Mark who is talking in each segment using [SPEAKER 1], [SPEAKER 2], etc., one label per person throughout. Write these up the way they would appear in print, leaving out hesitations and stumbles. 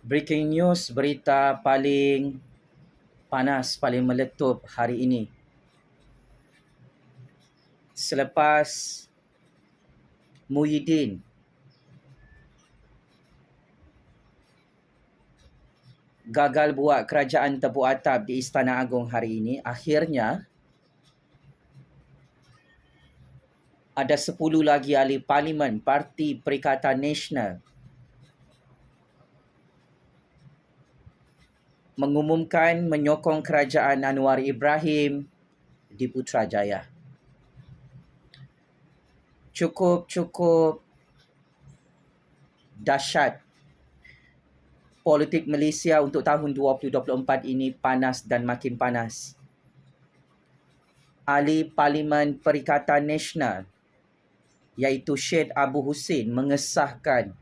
[SPEAKER 1] Breaking news, berita paling panas, paling meletup hari ini. Selepas Muhyiddin gagal buat kerajaan tepuk atap di Istana Agong hari ini, akhirnya ada 10 lagi ahli parlimen Parti Perikatan Nasional mengumumkan menyokong kerajaan Anwar Ibrahim di Putrajaya. Cukup dahsyat. Politik Malaysia untuk tahun 2024 ini panas dan makin panas. Ahli Parlimen Perikatan Nasional iaitu Syed Abu Hussein mengesahkan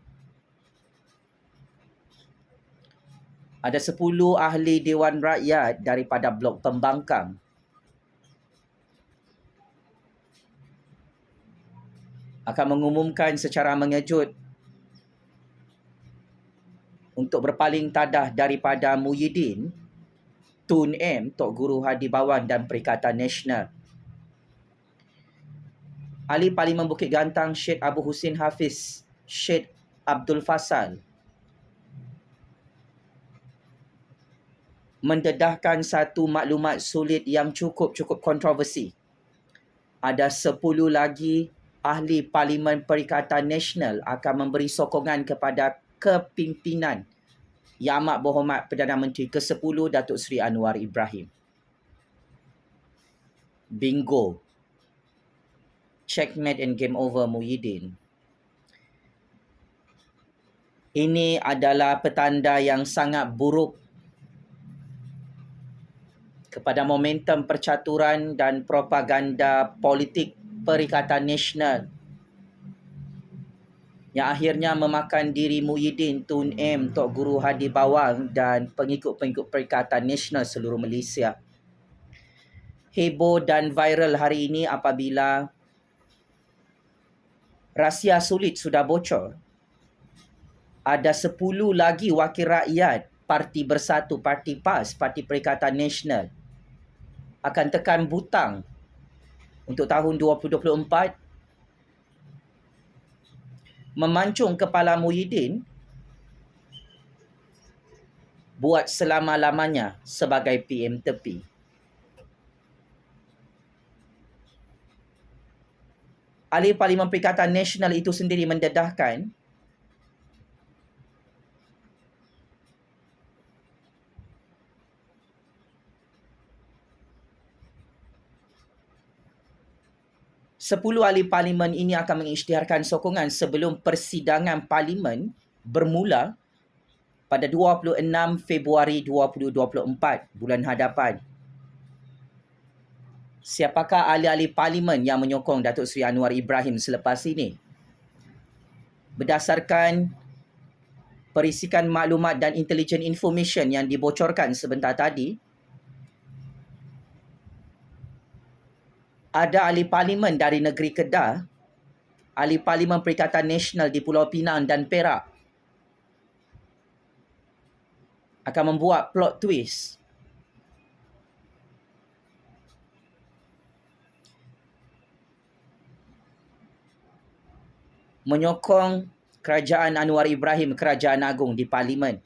[SPEAKER 1] ada 10 ahli Dewan Rakyat daripada Blok Pembangkang akan mengumumkan secara mengejut untuk berpaling tadah daripada Muhyiddin, Tun M, Tok Guru Hadi Bawan dan Perikatan Nasional. Ahli Parlimen Bukit Gantang Syed Abu Hussein Hafiz, Syed Abdul Fasal mendedahkan satu maklumat sulit yang cukup kontroversi. Ada 10 lagi ahli Parlimen Perikatan Nasional akan memberi sokongan kepada kepimpinan Yang Amat Berhormat Perdana Menteri ke-10 Datuk Seri Anwar Ibrahim. Bingo. Checkmate and game over Muhyiddin. Ini adalah petanda yang sangat buruk kepada momentum percaturan dan propaganda politik Perikatan Nasional yang akhirnya memakan diri Muhyiddin, Tun M, Tok Guru Hadi Bawang dan pengikut-pengikut Perikatan Nasional seluruh Malaysia. Heboh dan viral hari ini apabila rahsia sulit sudah bocor. Ada 10 lagi wakil rakyat Parti Bersatu, Parti PAS, Parti Perikatan Nasional akan tekan butang untuk tahun 2024 memancung kepala Muhyiddin buat selama-lamanya sebagai PM tepi. Ahli Parlimen Perikatan Nasional itu sendiri mendedahkan Sepuluh ahli parlimen ini akan mengisytiharkan sokongan sebelum persidangan parlimen bermula pada 26 Februari 2024, bulan hadapan. Siapakah ahli-ahli parlimen yang menyokong Datuk Seri Anwar Ibrahim selepas ini? Berdasarkan perisikan maklumat dan intelligent information yang dibocorkan sebentar tadi, ada ahli parlimen dari negeri Kedah, ahli Parlimen Perikatan Nasional di Pulau Pinang dan Perak akan membuat plot twist menyokong kerajaan Anwar Ibrahim, Kerajaan Agung di Parlimen.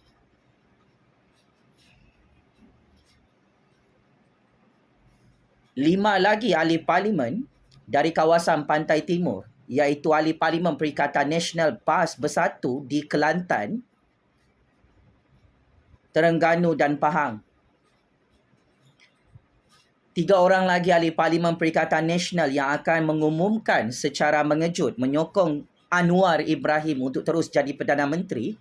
[SPEAKER 1] Lima lagi ahli parlimen dari kawasan Pantai Timur, iaitu ahli Parlimen Perikatan Nasional PAS Bersatu di Kelantan, Terengganu dan Pahang. 3 orang lagi ahli Parlimen Perikatan Nasional yang akan mengumumkan secara mengejut menyokong Anwar Ibrahim untuk terus jadi Perdana Menteri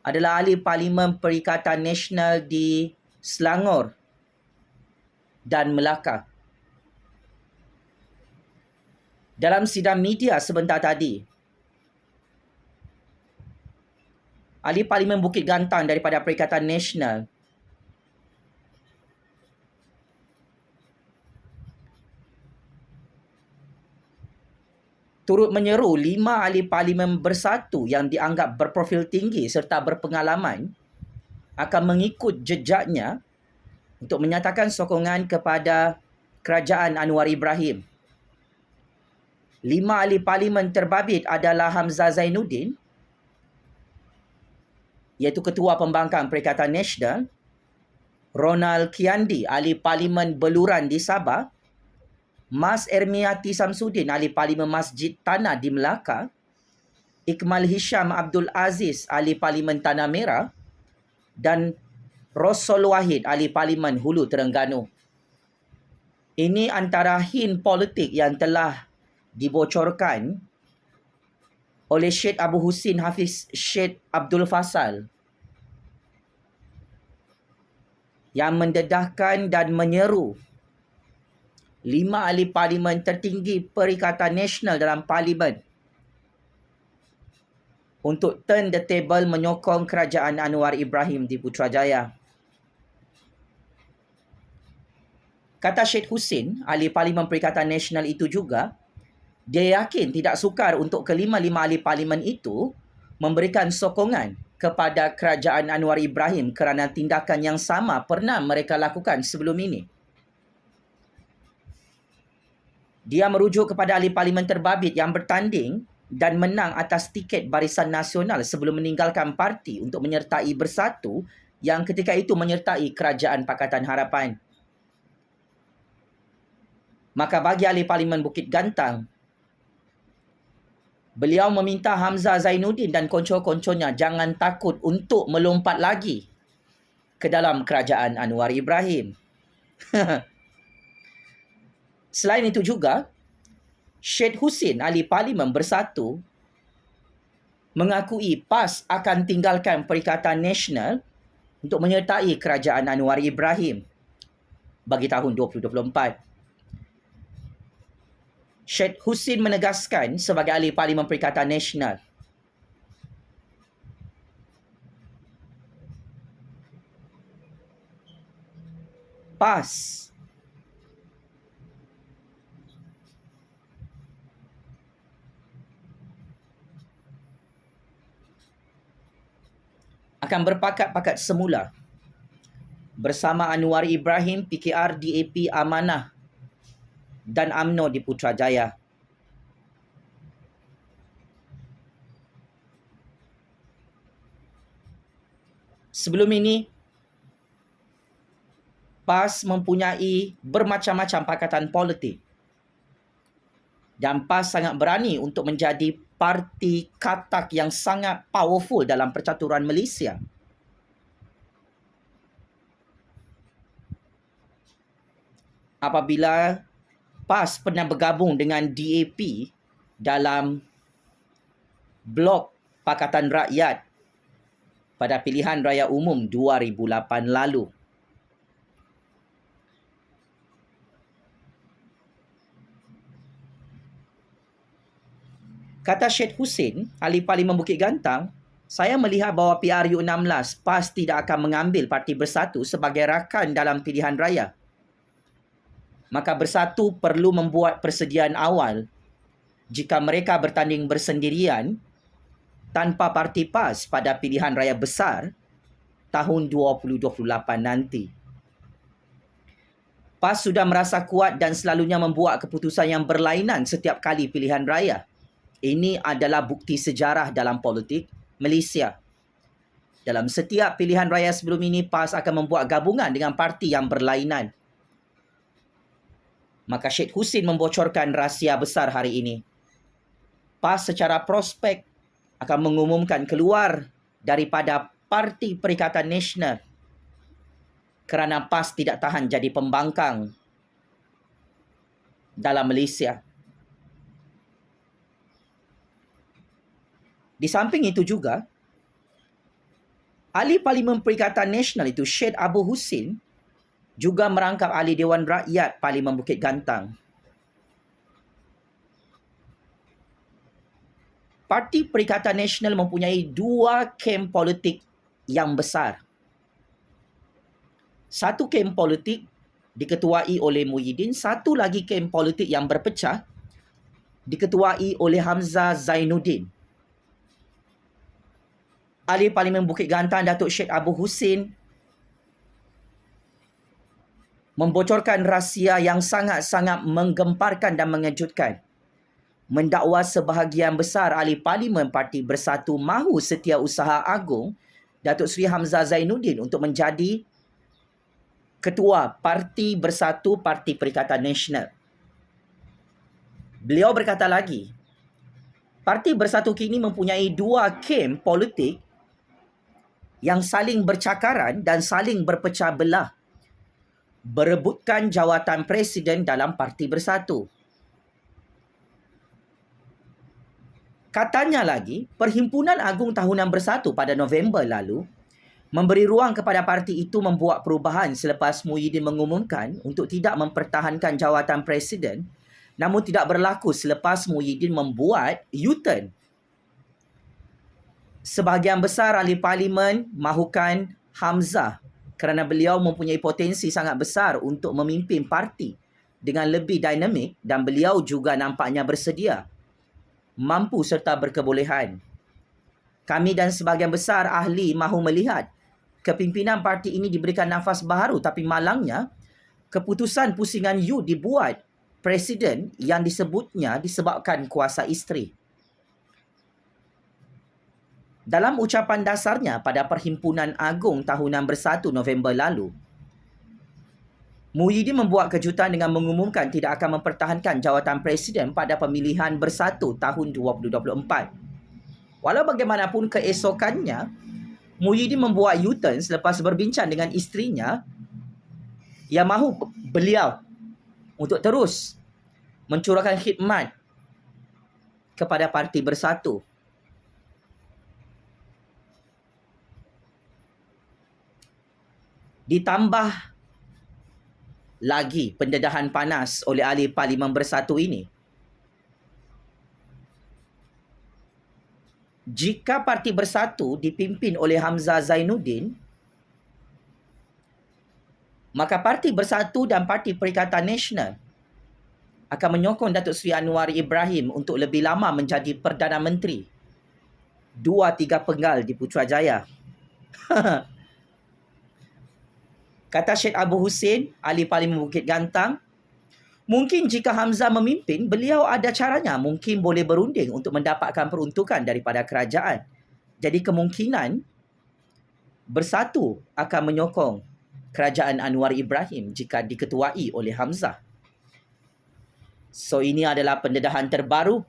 [SPEAKER 1] adalah ahli Parlimen Perikatan Nasional di Selangor dan Melaka. Dalam sidang media sebentar tadi, ahli Parlimen Bukit Gantang daripada Perikatan Nasional turut menyeru 5 ahli Parlimen Bersatu yang dianggap berprofil tinggi serta berpengalaman akan mengikut jejaknya untuk menyatakan sokongan kepada kerajaan Anwar Ibrahim. 5 ahli parlimen terbabit adalah Hamzah Zainuddin, iaitu Ketua Pembangkang Perikatan Nasional, Ronald Kiandi, ahli parlimen Beluran di Sabah, Mas Ermiati Samsudin, ahli parlimen Masjid Tanah di Melaka, Ikmal Hisham Abdul Aziz, ahli parlimen Tanah Merah, dan Rosol Wahid, ahli parlimen Hulu Terengganu. Ini antara hint politik yang telah dibocorkan oleh Syed Abu Husin Hafiz Syed Abdul Fasal yang mendedahkan dan menyeru 5 ahli parlimen tertinggi Perikatan Nasional dalam parlimen untuk turn the table menyokong kerajaan Anwar Ibrahim di Putrajaya. Kata Syed Husin, ahli parlimen Perikatan Nasional itu juga, dia yakin tidak sukar untuk kelima-lima ahli parlimen itu memberikan sokongan kepada kerajaan Anwar Ibrahim kerana tindakan yang sama pernah mereka lakukan sebelum ini. Dia merujuk kepada ahli parlimen terbabit yang bertanding dan menang atas tiket Barisan Nasional sebelum meninggalkan parti untuk menyertai Bersatu yang ketika itu menyertai kerajaan Pakatan Harapan. Maka bagi ahli parlimen Bukit Gantang, beliau meminta Hamzah Zainuddin dan konco-konconya jangan takut untuk melompat lagi ke dalam kerajaan Anwar Ibrahim. Selain itu juga, Syed Husin, ahli parlimen Bersatu, mengakui PAS akan tinggalkan Perikatan Nasional untuk menyertai kerajaan Anwar Ibrahim bagi tahun 2024. Syed Husin menegaskan sebagai ahli parlimen Perikatan Nasional, PAS akan berpakat-pakat semula bersama Anwar Ibrahim, PKR, DAP, Amanah dan UMNO di Putrajaya. Sebelum ini, PAS mempunyai bermacam-macam pakatan politik dan PAS sangat berani untuk menjadi parti katak yang sangat powerful dalam percaturan Malaysia. Apabila PAS pernah bergabung dengan DAP dalam blok Pakatan Rakyat pada pilihan raya umum 2008 lalu. Kata Syed Husin, ahli parlimen Bukit Gantang, saya melihat bahawa PRU16 PAS tidak akan mengambil Parti Bersatu sebagai rakan dalam pilihan raya. Maka Bersatu perlu membuat persediaan awal jika mereka bertanding bersendirian tanpa parti PAS pada pilihan raya besar tahun 2028 nanti. PAS sudah merasa kuat dan selalunya membuat keputusan yang berlainan setiap kali pilihan raya. Ini adalah bukti sejarah dalam politik Malaysia. Dalam setiap pilihan raya sebelum ini, PAS akan membuat gabungan dengan parti yang berlainan. Maka Syed Husin membocorkan rahsia besar hari ini. PAS secara prospek akan mengumumkan keluar daripada Parti Perikatan Nasional kerana PAS tidak tahan jadi pembangkang dalam Malaysia. Di samping itu juga, ahli Parlimen Perikatan Nasional itu Syed Abu Husin juga merangkap ahli Dewan Rakyat Parlimen Bukit Gantang. Parti Perikatan Nasional mempunyai 2 kem politik yang besar. Satu kem politik diketuai oleh Muhyiddin, satu lagi kem politik yang berpecah diketuai oleh Hamzah Zainuddin. Ahli Parlimen Bukit Gantang Datuk Syed Abu Husin membocorkan rahsia yang sangat-sangat menggemparkan dan mengejutkan. Mendakwa sebahagian besar ahli parlimen Parti Bersatu Mahu Setiausaha Agong Datuk Seri Hamzah Zainuddin untuk menjadi Ketua Parti Bersatu Parti Perikatan Nasional. Beliau berkata lagi, Parti Bersatu kini mempunyai dua kem politik yang saling bercakaran dan saling berpecah belah, berebutkan jawatan Presiden dalam Parti Bersatu. Katanya lagi, Perhimpunan Agung Tahunan Bersatu pada November lalu memberi ruang kepada parti itu membuat perubahan selepas Muhyiddin mengumumkan untuk tidak mempertahankan jawatan Presiden, namun tidak berlaku selepas Muhyiddin membuat U-turn. Sebahagian besar ahli parlimen mahukan Hamzah kerana beliau mempunyai potensi sangat besar untuk memimpin parti dengan lebih dinamik dan beliau juga nampaknya bersedia, mampu serta berkebolehan. Kami dan sebahagian besar ahli mahu melihat kepimpinan parti ini diberikan nafas baharu, tapi malangnya keputusan pusingan U dibuat Presiden yang disebutnya disebabkan kuasa isteri. Dalam ucapan dasarnya pada Perhimpunan Agung Tahunan Bersatu November lalu, Muhyiddin membuat kejutan dengan mengumumkan tidak akan mempertahankan jawatan Presiden pada pemilihan bersatu tahun 2024. Walau bagaimanapun keesokannya, Muhyiddin membuat U-turn selepas berbincang dengan isterinya yang mahu beliau untuk terus mencurahkan khidmat kepada Parti Bersatu. Ditambah lagi pendedahan panas oleh ahli Parlimen Bersatu ini. Jika Parti Bersatu dipimpin oleh Hamzah Zainuddin, maka Parti Bersatu dan Parti Perikatan Nasional akan menyokong Datuk Seri Anwar Ibrahim untuk lebih lama menjadi Perdana Menteri 2-3 penggal di Putrajaya. Kata Syed Abu Husin, ahli Parlimen Bukit Gantang, mungkin jika Hamzah memimpin, beliau ada caranya, mungkin boleh berunding untuk mendapatkan peruntukan daripada kerajaan. Jadi kemungkinan Bersatu akan menyokong kerajaan Anwar Ibrahim jika diketuai oleh Hamzah. So ini adalah pendedahan terbaru.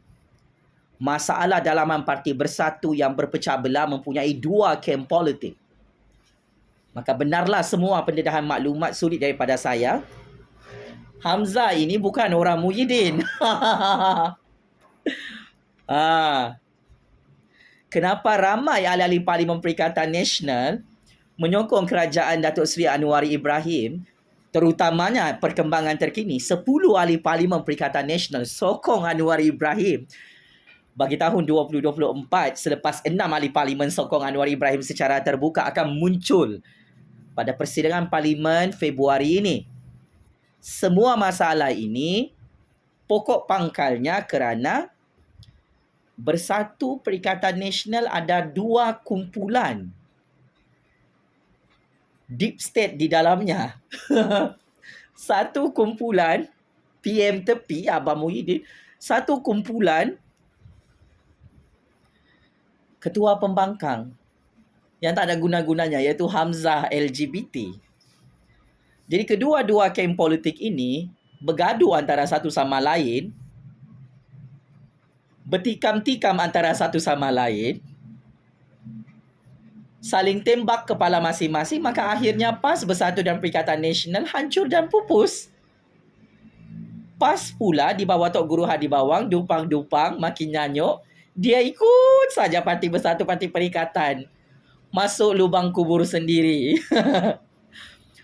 [SPEAKER 1] Masalah dalaman Parti Bersatu yang berpecah belah mempunyai dua kem politik. Maka benarlah semua pendedahan maklumat sulit daripada saya. Hamzah ini bukan orang Muhyiddin. Kenapa ramai ahli-ahli Parlimen Perikatan Nasional menyokong kerajaan Datuk Seri Anwar Ibrahim, terutamanya perkembangan terkini, 10 ahli Parlimen Perikatan Nasional sokong Anwar Ibrahim bagi tahun 2024 selepas 6 ahli Parlimen sokong Anwar Ibrahim secara terbuka akan muncul pada persidangan Parlimen Februari ini. Semua masalah ini pokok pangkalnya kerana Bersatu Perikatan Nasional ada dua kumpulan deep state di dalamnya. Satu kumpulan PM tepi Abang Muhyiddin, satu kumpulan ketua pembangkang yang tak ada guna-gunanya, iaitu Hamzah LGBT. Jadi kedua-dua kem politik ini bergaduh antara satu sama lain, bertikam-tikam antara satu sama lain, saling tembak kepala masing-masing, maka akhirnya PAS Bersatu dan Perikatan Nasional hancur dan pupus. PAS pula di bawah Tok Guru Hadi Bawang, dupang-dupang, makin nyanyuk, dia ikut saja Parti Bersatu, Parti Perikatan. Masuk lubang kubur sendiri.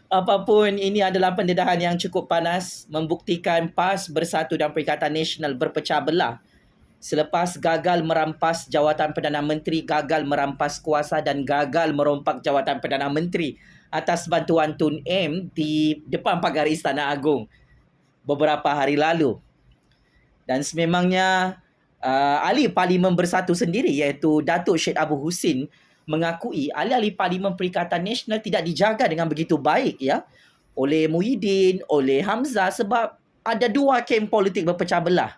[SPEAKER 1] Apapun, ini adalah pendedahan yang cukup panas membuktikan PAS Bersatu dan Perikatan Nasional berpecah belah selepas gagal merampas jawatan Perdana Menteri, gagal merampas kuasa dan gagal merompak jawatan Perdana Menteri atas bantuan Tun M di depan pagar Istana Agong beberapa hari lalu. Dan sememangnya ahli Parlimen Bersatu sendiri iaitu Datuk Syed Abu Husin mengakui ahli-ahli Parlimen Perikatan Nasional tidak dijaga dengan begitu baik ya oleh Muhyiddin, oleh Hamzah sebab ada dua kem politik berpecah belah.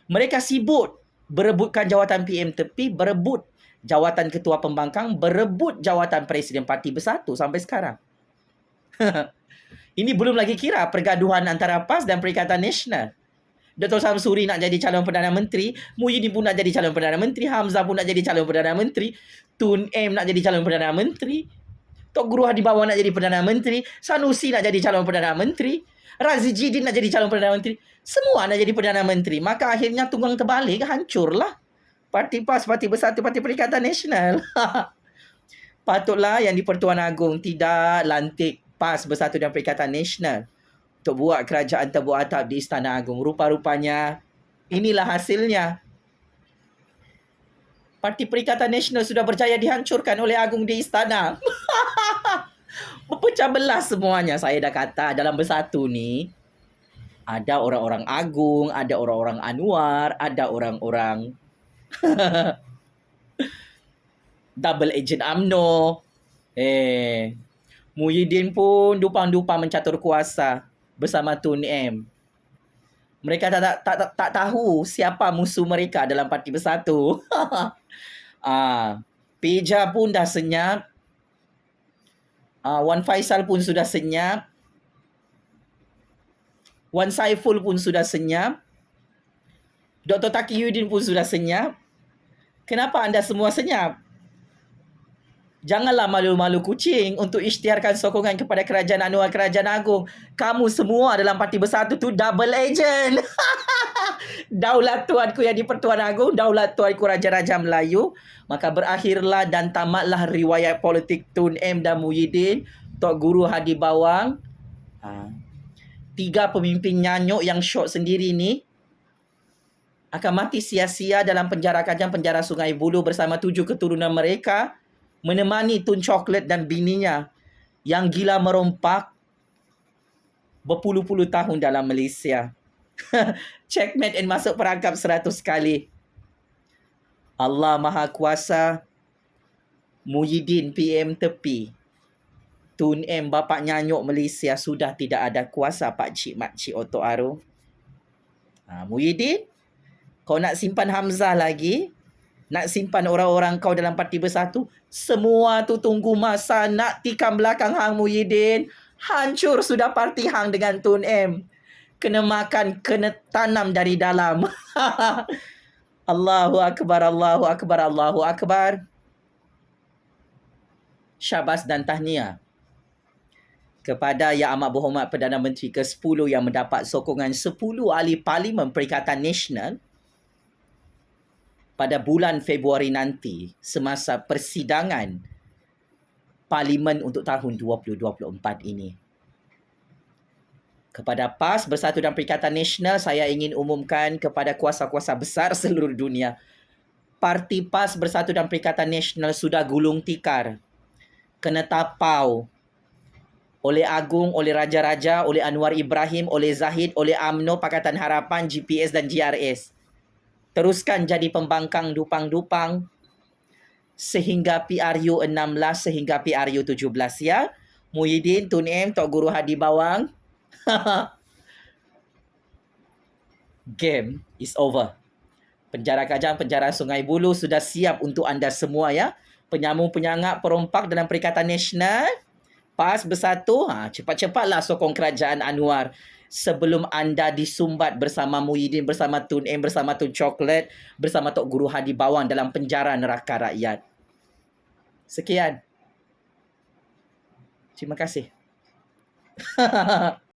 [SPEAKER 1] Mereka sibuk berebutkan jawatan PM tepi, berebut jawatan ketua pembangkang, berebut jawatan Presiden Parti Bersatu sampai sekarang. Ini belum lagi kira pergaduhan antara PAS dan Perikatan Nasional. Dr. Samsuri nak jadi calon Perdana Menteri, Muhyiddin pun nak jadi calon Perdana Menteri, Hamzah pun nak jadi calon Perdana Menteri, Tun M nak jadi calon Perdana Menteri, Tok Guru Hadi Bawang nak jadi Perdana Menteri, Sanusi nak jadi calon Perdana Menteri, Razi Jidin nak jadi calon Perdana Menteri. Semua nak jadi Perdana Menteri. Maka akhirnya tunggang terbalik, hancurlah Parti PAS, Parti Bersatu, Parti Perikatan Nasional. Patutlah yang di-Pertuan Agong tidak lantik PAS, Bersatu dan Perikatan Nasional untuk buat kerajaan terbuat atap di Istana Agung. Rupa-rupanya inilah hasilnya. Parti Perikatan Nasional sudah berjaya dihancurkan oleh Agung di Istana. Berpecah belah semuanya. Saya dah kata dalam Bersatu ni ada orang-orang Agung, ada orang-orang Anwar, ada orang-orang double agent UMNO. Muhyiddin pun dupang-dupang mencatur kuasa bersama Tun M. Mereka tak tahu siapa musuh mereka dalam Parti Bersatu. Peja pun dah senyap. Wan Faisal pun sudah senyap. Wan Saiful pun sudah senyap. Dr. Taqiyuddin pun sudah senyap. Kenapa anda semua senyap? Janganlah malu-malu kucing untuk isytiharkan sokongan kepada Kerajaan Anwar, Kerajaan Agung. Kamu semua dalam Parti Bersatu tu double agent. Daulat tuanku yang di-Pertuan Agong, daulat tuanku Raja-Raja Melayu. Maka berakhirlah dan tamatlah riwayat politik Tun M dan Muhyiddin, Tok Guru Hadi Bawang. Tiga pemimpin nyanyuk yang syok sendiri ni akan mati sia-sia dalam penjara Kajang, penjara Sungai Buloh bersama 7 keturunan mereka, menemani Tun Coklat dan bininya yang gila merompak berpuluh-puluh tahun dalam Malaysia. Checkmate and masuk perangkap 100 kali. Allah Maha Kuasa. Muhyiddin PM tepi. Tun M bapa nyanyuk Malaysia sudah tidak ada kuasa pakcik makcik Otok Aro. Muhyiddin, kau nak simpan Hamzah lagi? Nak simpan orang-orang kau dalam Parti Bersatu? Semua tu tunggu masa nak tikam belakang Hang Muhyiddin. Hancur sudah parti Hang dengan Tun M. Kena makan, kena tanam dari dalam. Allahu Akbar, Allahu Akbar, Allahu Akbar. Syabas dan tahniah kepada Yang Amat Berhormat Perdana Menteri ke-10 yang mendapat sokongan 10 ahli Parlimen Perikatan Nasional pada bulan Februari nanti semasa persidangan Parlimen untuk tahun 2024 ini. Kepada PAS, Bersatu dan Perikatan Nasional, saya ingin umumkan kepada kuasa-kuasa besar seluruh dunia. Parti PAS, Bersatu dan Perikatan Nasional sudah gulung tikar, kena tapau oleh Agung, oleh Raja-Raja, oleh Anwar Ibrahim, oleh Zahid, oleh UMNO, Pakatan Harapan, GPS dan GRS. Teruskan jadi pembangkang dupang-dupang sehingga PRU 16 sehingga PRU 17 ya. Muhyiddin, Tun M, Tok Guru Hadi Bawang. Game is over. Penjara Kajang, penjara Sungai Buloh sudah siap untuk anda semua ya. Penyambung-penyangak perompak dalam Perikatan Nasional, PAS Bersatu, cepat-cepatlah sokong Kerajaan Anwar sebelum anda disumbat bersama Muhyiddin, bersama Tun M, bersama Tun Coklat, bersama Tok Guru Hadi Bawang dalam penjara neraka rakyat. Sekian. Terima kasih.